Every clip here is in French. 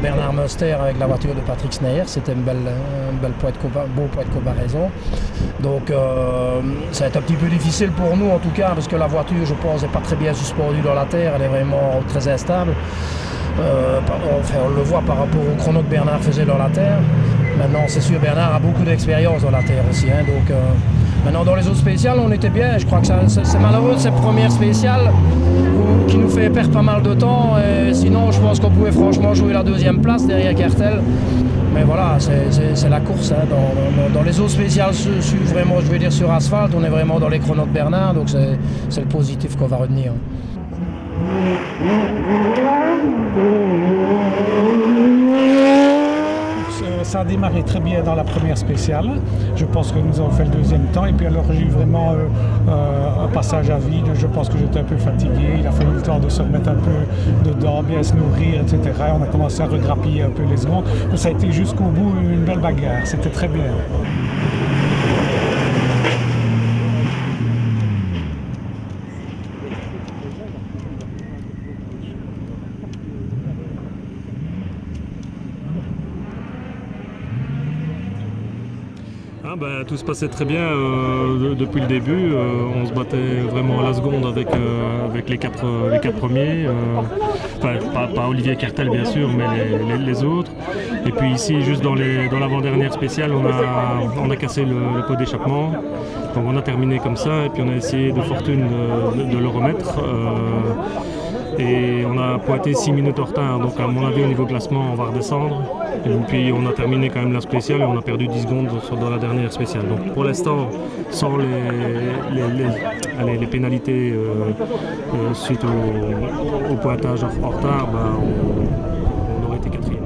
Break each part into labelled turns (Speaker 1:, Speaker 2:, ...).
Speaker 1: Bernard Muster avec la voiture de Patrick Sneyer, c'était un beau point de comparaison. Donc ça va être un petit peu difficile pour nous en tout cas, parce que la voiture, je pense, n'est pas très bien suspendue dans la terre, elle est vraiment très instable. On le voit par rapport au chrono que Bernard faisait dans la terre. Maintenant, c'est sûr, Bernard a beaucoup d'expérience dans la terre aussi. Donc, maintenant, dans les autres spéciales, on était bien. Je crois que c'est malheureux cette première spéciale qui nous fait perdre pas mal de temps. Et sinon, je pense qu'on pouvait franchement jouer la deuxième place derrière Cartel. Mais voilà, c'est la course. Dans les autres spéciales, vraiment, je veux dire sur asphalte, on est vraiment dans les chronos de Bernard. Donc, c'est le positif qu'on va retenir.
Speaker 2: Ça a démarré très bien dans la première spéciale. Je pense que nous avons fait le deuxième temps. Et puis alors j'ai eu vraiment un passage à vide. Je pense que j'étais un peu fatigué. Il a fallu le temps de se remettre un peu dedans, bien se nourrir, etc. On a commencé à regrappiller un peu les secondes. Ça a été jusqu'au bout une belle bagarre. C'était très bien.
Speaker 3: Tout se passait très bien depuis le début. On se battait vraiment à la seconde avec les quatre premiers. Pas Olivier Cartel bien sûr, mais les autres. Et puis ici, juste dans l'avant-dernière spéciale, on a cassé le pot d'échappement. Donc on a terminé comme ça et puis on a essayé de fortune de le remettre. Et on a pointé 6 minutes en retard, donc à mon avis au niveau classement on va redescendre. Et puis on a terminé quand même la spéciale et on a perdu 10 secondes dans la dernière spéciale. Donc pour l'instant, sans les pénalités suite au pointage en retard, on aurait été quatrième.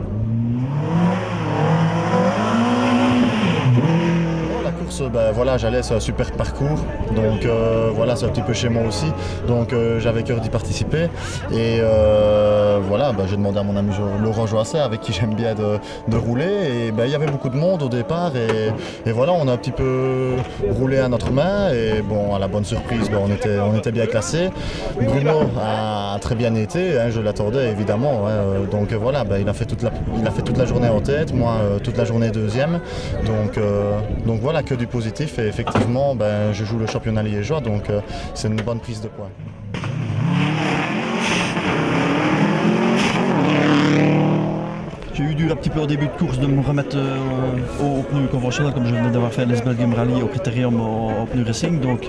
Speaker 4: Voilà, j'allais, c'est un super parcours, donc voilà, c'est un petit peu chez moi aussi, donc j'avais cœur d'y participer et voilà, j'ai demandé à mon ami Laurent Joasset, avec qui j'aime bien de rouler, et il y avait beaucoup de monde au départ et voilà, on a un petit peu roulé à notre main et bon, à la bonne surprise, on était bien classés. Bruno a très bien été, je l'attendais évidemment, donc voilà, il a fait toute la journée en tête, moi toute la journée deuxième, donc voilà, que du positif, et effectivement je joue le championnat liégeois, donc c'est une bonne prise de points.
Speaker 5: J'ai eu dur un petit peu au début de course de me remettre au pneu conventionnel, comme je venais d'avoir fait les Belgium Rally au Critérium au pneu racing, donc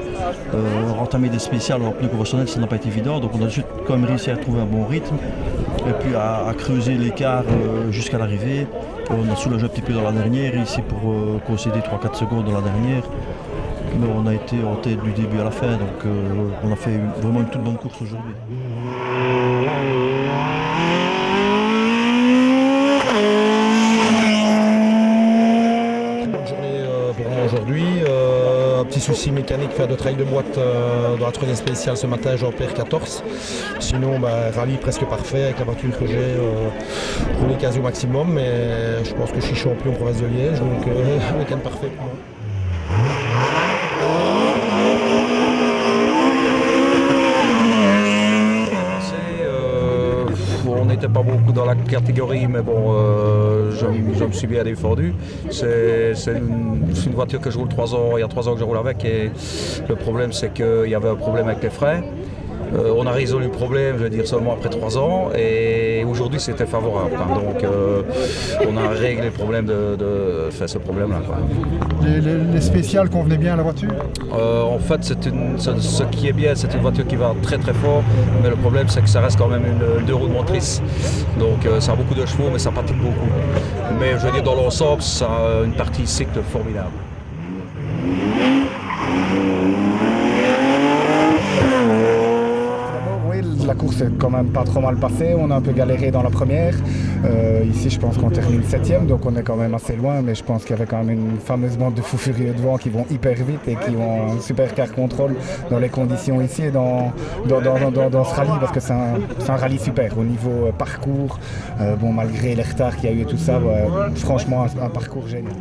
Speaker 5: entamer des spéciales au pneu conventionnel, ça n'a pas été évident, donc on a juste quand même réussi à trouver un bon rythme et puis à creuser l'écart jusqu'à l'arrivée. On a soulagé un petit peu dans la dernière ici pour concéder 3-4 secondes dans la dernière, mais on a été en tête du début à la fin, donc on a fait vraiment une toute bonne course aujourd'hui.
Speaker 6: Aujourd'hui, un petit soucis mécaniques, faire de travail de boîte dans la troisième spéciale ce matin, j'en perds 14. Sinon, rallye presque parfait avec la voiture que j'ai, roulé quasi au maximum, mais je pense que je suis champion province de Liège, donc week-end parfait pour moi.
Speaker 7: On n'était pas beaucoup dans la catégorie, mais bon, je me suis bien défendu. C'est une voiture que je roule 3 ans, il y a 3 ans que je roule avec, et le problème c'est qu'il y avait un problème avec les freins. On a résolu le problème, je veux dire, seulement après 3 ans, et aujourd'hui c'était favorable. Donc on a réglé le problème ce problème-là.
Speaker 8: Les spéciales convenaient bien à la voiture?
Speaker 7: En fait, ce qui est bien, c'est une voiture qui va très très fort, mais le problème c'est que ça reste quand même une 2 roues de motrice. Donc ça a beaucoup de chevaux, mais ça pratique beaucoup. Mais je veux dire, dans l'ensemble, ça a une partie cycle formidable.
Speaker 8: La course est quand même pas trop mal passée, on a un peu galéré dans la première. Ici je pense qu'on termine 7e, donc on est quand même assez loin, mais je pense qu'il y avait quand même une fameuse bande de fous furieux devant qui vont hyper vite et qui ont un super car contrôle dans les conditions ici et dans ce rallye, parce que c'est un rallye super au niveau parcours, malgré les retards qu'il y a eu et tout ça, franchement un parcours génial.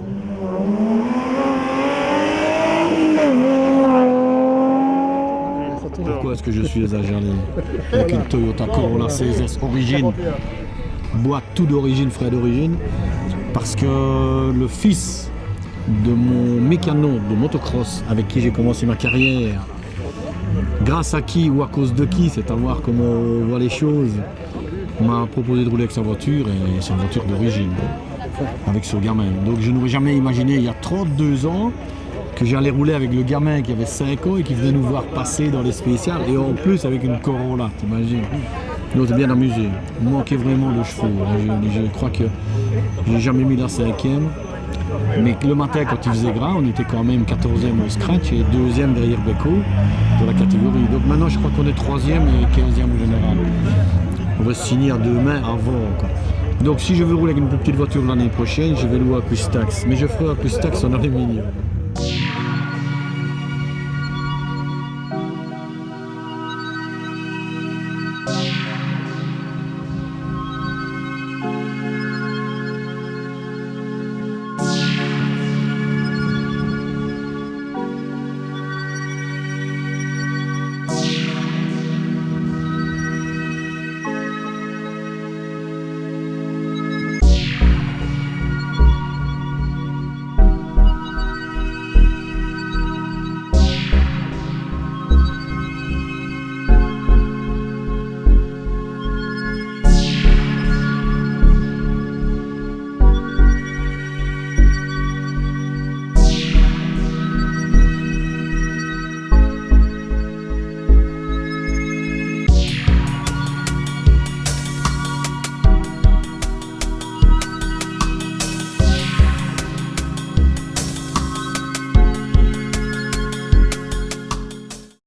Speaker 9: Pourquoi est-ce que je suis à Jalais avec une Toyota Corolla CSS origine, boîte tout d'origine, frais d'origine? Parce que le fils de mon mécano de motocross avec qui j'ai commencé ma carrière, grâce à qui ou à cause de qui, c'est à voir comment on voit les choses, m'a proposé de rouler avec sa voiture, et c'est une voiture d'origine, avec ce gamin. Donc je n'aurais jamais imaginé il y a 32 ans que j'allais rouler avec le gamin qui avait 5 ans et qui venait nous voir passer dans les spéciales, et en plus avec une Corolla, t'imagines. Donc c'est bien amusé. Il manquait vraiment de chevaux. Je crois que j'ai jamais mis la 5e. Mais le matin, quand il faisait gras, on était quand même 14e au scratch et 2e derrière Beko dans la catégorie. Donc maintenant, je crois qu'on est 3e et 15e au général. On va se signer à 2 mains avant, quoi. Donc si je veux rouler avec une plus petite voiture l'année prochaine, je vais louer à Custax. Mais je ferai à Custax en aluminium.